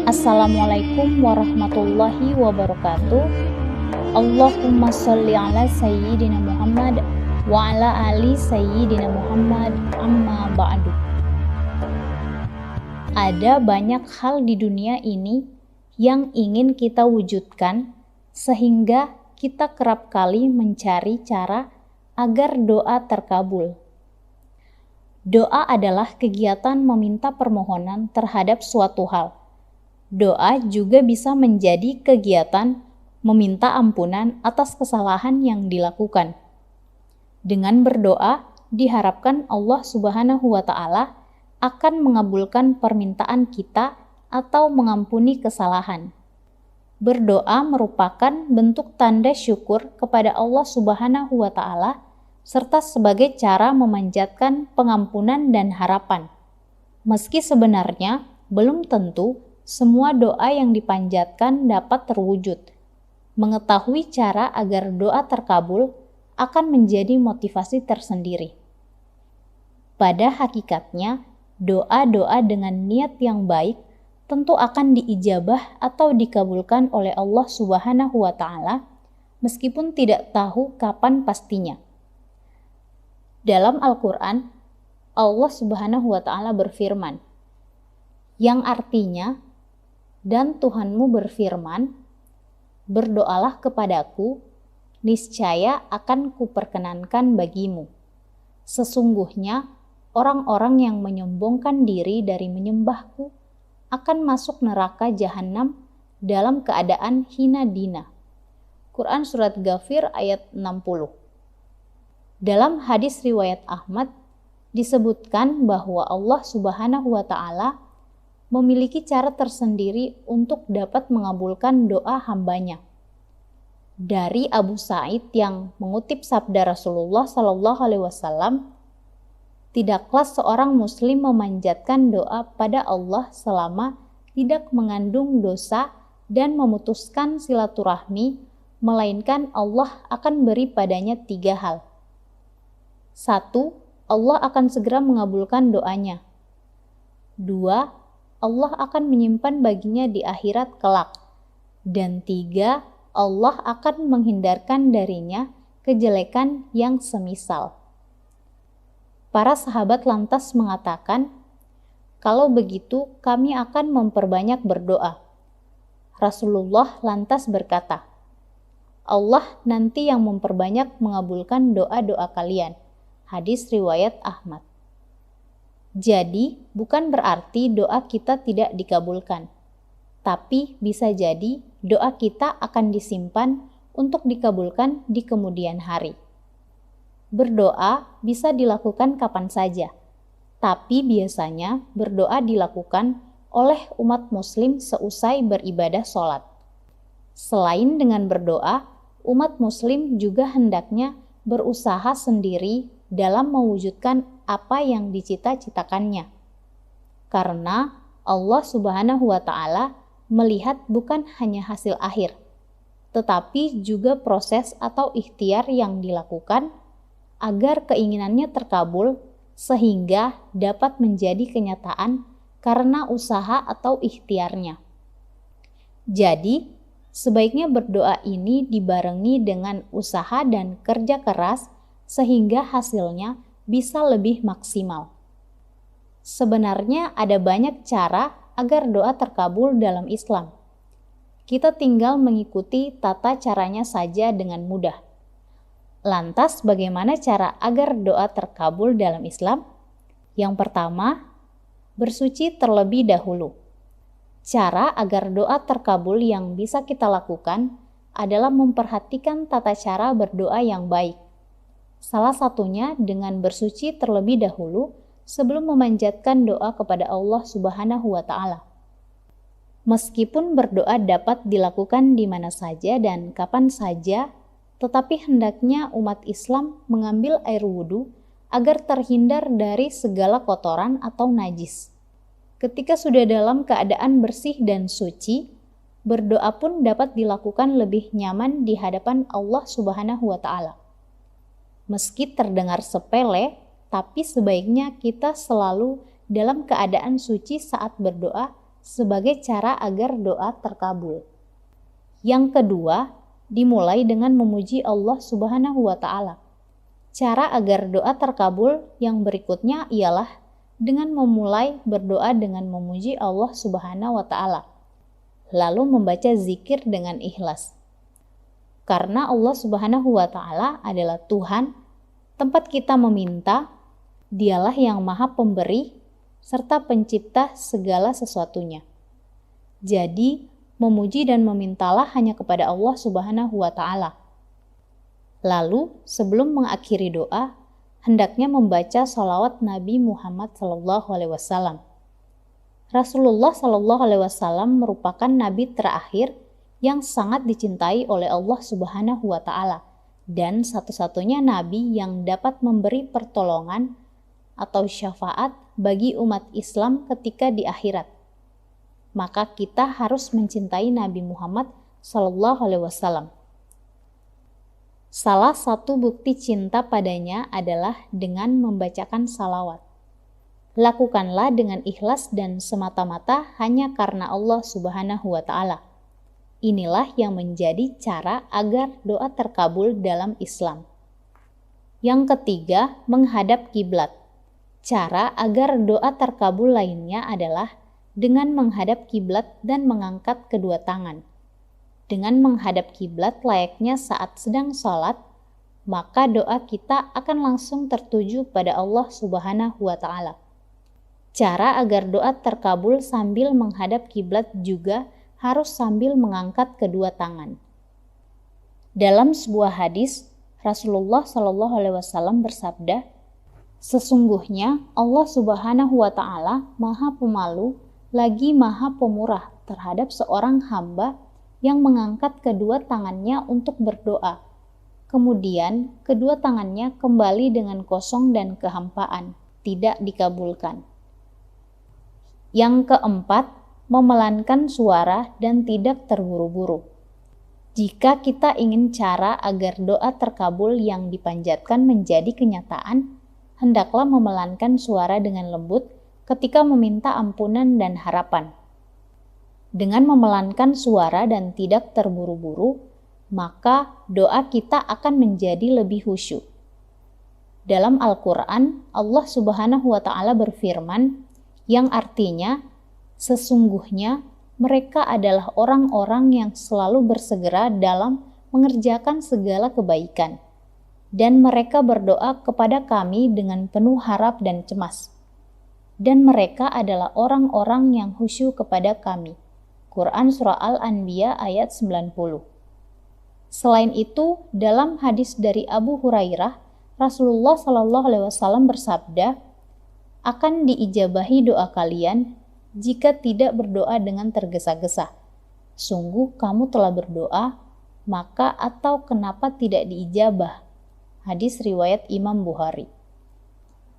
Assalamualaikum warahmatullahi wabarakatuh. Allahumma sholli ala sayyidina Muhammad wa ala ali sayyidina Muhammad, amma ba'du. Ada banyak hal di dunia ini yang ingin kita wujudkan, sehingga kita kerap kali mencari cara agar doa terkabul. Doa adalah kegiatan meminta permohonan terhadap suatu hal. Doa juga bisa menjadi kegiatan meminta ampunan atas kesalahan yang dilakukan. Dengan berdoa, diharapkan Allah Subhanahu wa Ta'ala akan mengabulkan permintaan kita atau mengampuni kesalahan. Berdoa merupakan bentuk tanda syukur kepada Allah Subhanahu wa Ta'ala serta sebagai cara memanjatkan pengampunan dan harapan. Meski sebenarnya belum tentu semua doa yang dipanjatkan dapat terwujud. Mengetahui cara agar doa terkabul akan menjadi motivasi tersendiri. Pada hakikatnya, doa-doa dengan niat yang baik tentu akan diijabah atau dikabulkan oleh Allah Subhanahu wa Ta'ala, meskipun tidak tahu kapan pastinya. Dalam Al-Quran, Allah Subhanahu wa Ta'ala berfirman, yang artinya, dan Tuhanmu berfirman, berdoalah kepadaku, niscaya akan kuperkenankan bagimu. Sesungguhnya, orang-orang yang menyombongkan diri dari menyembahku akan masuk neraka jahanam dalam keadaan hina dina. Quran Surat Ghafir ayat 60. Dalam hadis riwayat Ahmad, disebutkan bahwa Allah Subhanahu wa Ta'ala memiliki cara tersendiri untuk dapat mengabulkan doa hambanya. Dari Abu Sa'id yang mengutip sabda Rasulullah Sallallahu Alaihi Wasallam, tidaklah seorang muslim memanjatkan doa pada Allah selama tidak mengandung dosa dan memutuskan silaturahmi, melainkan Allah akan beri padanya 3 hal. 1. Allah akan segera mengabulkan doanya. 2. Allah akan menyimpan baginya di akhirat kelak. Dan 3, Allah akan menghindarkan darinya kejelekan yang semisal. Para sahabat lantas mengatakan, kalau begitu kami akan memperbanyak berdoa. Rasulullah lantas berkata, Allah nanti yang memperbanyak mengabulkan doa-doa kalian. Hadis riwayat Ahmad. Jadi, bukan berarti doa kita tidak dikabulkan, tapi bisa jadi doa kita akan disimpan untuk dikabulkan di kemudian hari. Berdoa bisa dilakukan kapan saja, tapi biasanya berdoa dilakukan oleh umat muslim seusai beribadah sholat. Selain dengan berdoa, umat muslim juga hendaknya berusaha sendiri dalam mewujudkan apa yang dicita-citakannya. Karena Allah Subhanahu wa Ta'ala melihat bukan hanya hasil akhir, tetapi juga proses atau ikhtiar yang dilakukan agar keinginannya terkabul sehingga dapat menjadi kenyataan karena usaha atau ikhtiarnya. Jadi, sebaiknya berdoa ini dibarengi dengan usaha dan kerja keras sehingga hasilnya bisa lebih maksimal. Sebenarnya ada banyak cara agar doa terkabul dalam Islam. Kita tinggal mengikuti tata caranya saja dengan mudah. Lantas bagaimana cara agar doa terkabul dalam Islam? Yang pertama, bersuci terlebih dahulu. Cara agar doa terkabul yang bisa kita lakukan adalah memperhatikan tata cara berdoa yang baik. Salah satunya dengan bersuci terlebih dahulu sebelum memanjatkan doa kepada Allah Subhanahu wa Ta'ala. Meskipun berdoa dapat dilakukan di mana saja dan kapan saja, tetapi hendaknya umat Islam mengambil air wudhu agar terhindar dari segala kotoran atau najis. Ketika sudah dalam keadaan bersih dan suci, berdoa pun dapat dilakukan lebih nyaman di hadapan Allah Subhanahu wa Ta'ala. Meski terdengar sepele, tapi sebaiknya kita selalu dalam keadaan suci saat berdoa sebagai cara agar doa terkabul. Yang kedua, dimulai dengan memuji Allah Subhanahu wa Ta'ala. Cara agar doa terkabul yang berikutnya ialah dengan memulai berdoa dengan memuji Allah Subhanahu wa Ta'ala, lalu membaca zikir dengan ikhlas. Karena Allah Subhanahu wa Ta'ala adalah Tuhan, tempat kita meminta, Dialah yang Maha Pemberi serta Pencipta segala sesuatunya. Jadi, memuji dan memintalah hanya kepada Allah Subhanahu wa Ta'ala. Lalu, sebelum mengakhiri doa, hendaknya membaca sholawat Nabi Muhammad SAW. Rasulullah SAW merupakan nabi terakhir yang sangat dicintai oleh Allah Subhanahu wa Ta'ala dan satu-satunya nabi yang dapat memberi pertolongan atau syafaat bagi umat Islam ketika di akhirat. Maka kita harus mencintai Nabi Muhammad SAW. Salah satu bukti cinta padanya adalah dengan membacakan salawat. Lakukanlah dengan ikhlas dan semata-mata hanya karena Allah Subhanahu wa Ta'ala. Inilah yang menjadi cara agar doa terkabul dalam Islam. Yang ketiga, menghadap kiblat. Cara agar doa terkabul lainnya adalah dengan menghadap kiblat dan mengangkat kedua tangan. Dengan menghadap kiblat layaknya saat sedang sholat, maka doa kita akan langsung tertuju pada Allah Subhanahu wa Ta'ala. Cara agar doa terkabul sambil menghadap kiblat juga harus sambil mengangkat kedua tangan. Dalam sebuah hadis, Rasulullah SAW bersabda, "Sesungguhnya Allah Subhanahu wa Ta'ala Maha Pemalu lagi Maha Pemurah terhadap seorang hamba yang mengangkat kedua tangannya untuk berdoa. Kemudian kedua tangannya kembali dengan kosong dan kehampaan, tidak dikabulkan." Yang keempat, memelankan suara dan tidak terburu-buru. Jika kita ingin cara agar doa terkabul yang dipanjatkan menjadi kenyataan, hendaklah memelankan suara dengan lembut ketika meminta ampunan dan harapan. Dengan memelankan suara dan tidak terburu-buru, maka doa kita akan menjadi lebih khusyuk. Dalam Al-Quran, Allah Subhanahu wa Ta'ala berfirman, yang artinya, sesungguhnya mereka adalah orang-orang yang selalu bersegera dalam mengerjakan segala kebaikan, dan mereka berdoa kepada Kami dengan penuh harap dan cemas. Dan mereka adalah orang-orang yang khusyuk kepada Kami. Quran Surah Al-Anbiya ayat 90. Selain itu, dalam hadis dari Abu Hurairah, Rasulullah SAW bersabda, akan diijabahi doa kalian jika tidak berdoa dengan tergesa-gesa. Sungguh kamu telah berdoa, maka atau kenapa tidak diijabah? Hadis riwayat Imam Bukhari.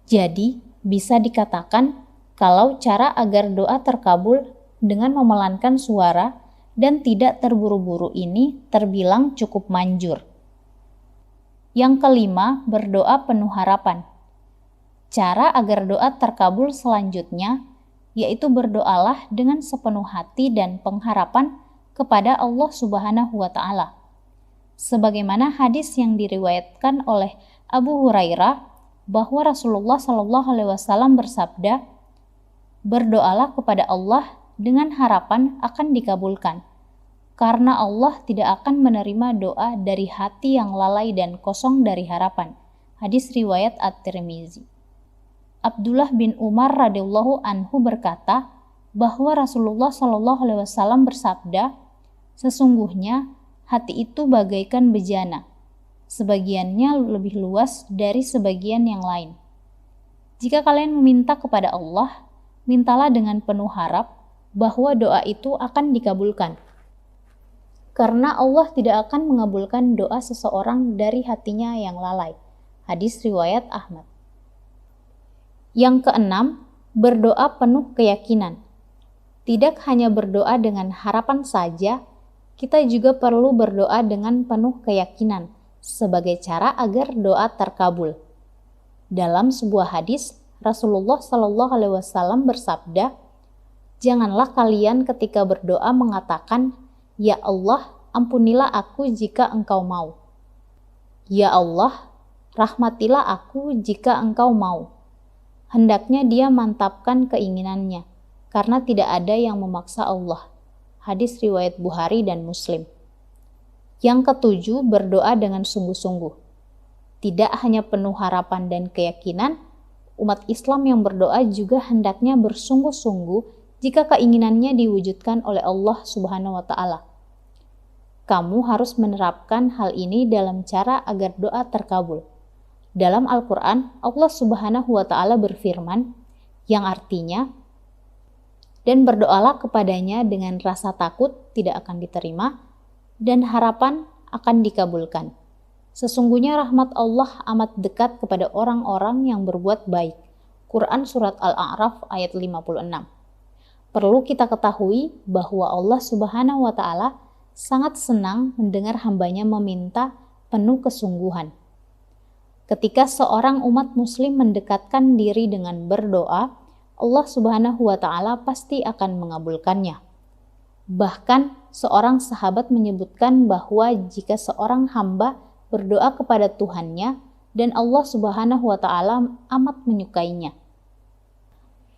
Jadi, bisa dikatakan kalau cara agar doa terkabul dengan memelankan suara dan tidak terburu-buru ini terbilang cukup manjur. Yang kelima, berdoa penuh harapan. Cara agar doa terkabul selanjutnya yaitu berdoalah dengan sepenuh hati dan pengharapan kepada Allah Subhanahu wa Ta'ala. Sebagaimana hadis yang diriwayatkan oleh Abu Hurairah bahwa Rasulullah SAW bersabda, "Berdoalah kepada Allah dengan harapan akan dikabulkan, karena Allah tidak akan menerima doa dari hati yang lalai dan kosong dari harapan." Hadis riwayat At-Tirmizi. Abdullah bin Umar radhiyallahu anhu berkata bahwa Rasulullah SAW bersabda, "Sesungguhnya hati itu bagaikan bejana, sebagiannya lebih luas dari sebagian yang lain. Jika kalian meminta kepada Allah, mintalah dengan penuh harap bahwa doa itu akan dikabulkan. Karena Allah tidak akan mengabulkan doa seseorang dari hatinya yang lalai." Hadis riwayat Ahmad. Yang keenam, berdoa penuh keyakinan. Tidak hanya berdoa dengan harapan saja, kita juga perlu berdoa dengan penuh keyakinan sebagai cara agar doa terkabul. Dalam sebuah hadis, Rasulullah SAW bersabda, Janganlah kalian ketika berdoa mengatakan, "Ya Allah, ampunilah aku jika Engkau mau. Ya Allah, rahmatilah aku jika Engkau mau." Hendaknya dia mantapkan keinginannya, karena tidak ada yang memaksa Allah. Hadis riwayat Bukhari dan Muslim. Yang ketujuh, berdoa dengan sungguh-sungguh. Tidak hanya penuh harapan dan keyakinan, umat Islam yang berdoa juga hendaknya bersungguh-sungguh jika keinginannya diwujudkan oleh Allah Subhanahu wa Ta'ala. Kamu harus menerapkan hal ini dalam cara agar doa terkabul. Dalam Al-Quran, Allah Subhanahu wa Ta'ala berfirman, yang artinya, "Dan berdoalah kepadanya dengan rasa takut tidak akan diterima, dan harapan akan dikabulkan. Sesungguhnya rahmat Allah amat dekat kepada orang-orang yang berbuat baik." Quran Surat Al-A'raf ayat 56. Perlu kita ketahui bahwa Allah Subhanahu wa Ta'ala sangat senang mendengar hambanya meminta penuh kesungguhan. Ketika seorang umat muslim mendekatkan diri dengan berdoa, Allah Subhanahu wa Ta'ala pasti akan mengabulkannya. Bahkan seorang sahabat menyebutkan bahwa jika seorang hamba berdoa kepada Tuhannya dan Allah Subhanahu wa Ta'ala amat menyukainya.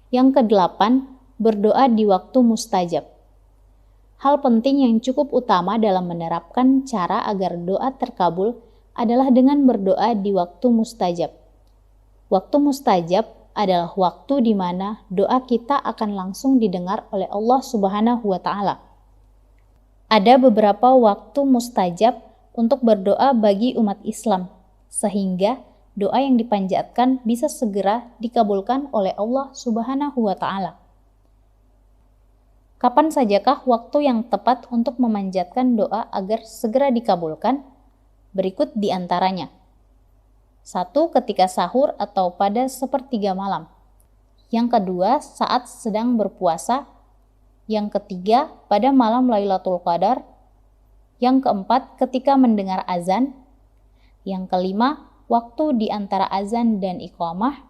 Yang kedelapan, berdoa di waktu mustajab. Hal penting yang cukup utama dalam menerapkan cara agar doa terkabul adalah dengan berdoa di waktu mustajab. Waktu mustajab adalah waktu di mana doa kita akan langsung didengar oleh Allah Subhanahu wa Ta'ala. Ada beberapa waktu mustajab untuk berdoa bagi umat Islam, sehingga doa yang dipanjatkan bisa segera dikabulkan oleh Allah Subhanahu wa Ta'ala. Kapan sajakah waktu yang tepat untuk memanjatkan doa agar segera dikabulkan? Berikut di antaranya. 1. Ketika sahur atau pada sepertiga malam. Yang kedua, saat sedang berpuasa. Yang ketiga, pada malam Lailatul Qadar. Yang keempat, ketika mendengar azan. Yang kelima, waktu di antara azan dan iqamah.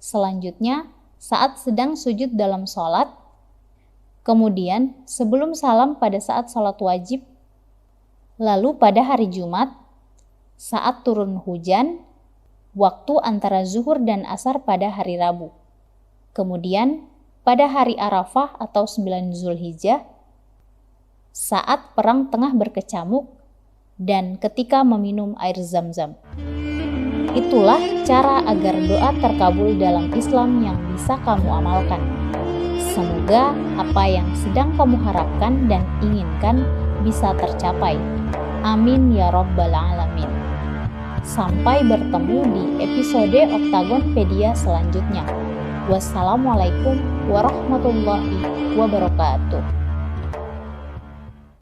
Selanjutnya, saat sedang sujud dalam sholat. Kemudian, sebelum salam pada saat sholat wajib. Lalu pada hari Jumat, saat turun hujan, waktu antara zuhur dan asar pada hari Rabu. Kemudian, pada hari Arafah atau 9 Zulhijjah, saat perang tengah berkecamuk, dan ketika meminum air Zam-Zam. Itulah cara agar doa terkabul dalam Islam yang bisa kamu amalkan. Semoga apa yang sedang kamu harapkan dan inginkan bisa tercapai. Amin ya Rabbal Alamin. Sampai bertemu di episode Oktagonpedia selanjutnya. Wassalamualaikum warahmatullahi wabarakatuh.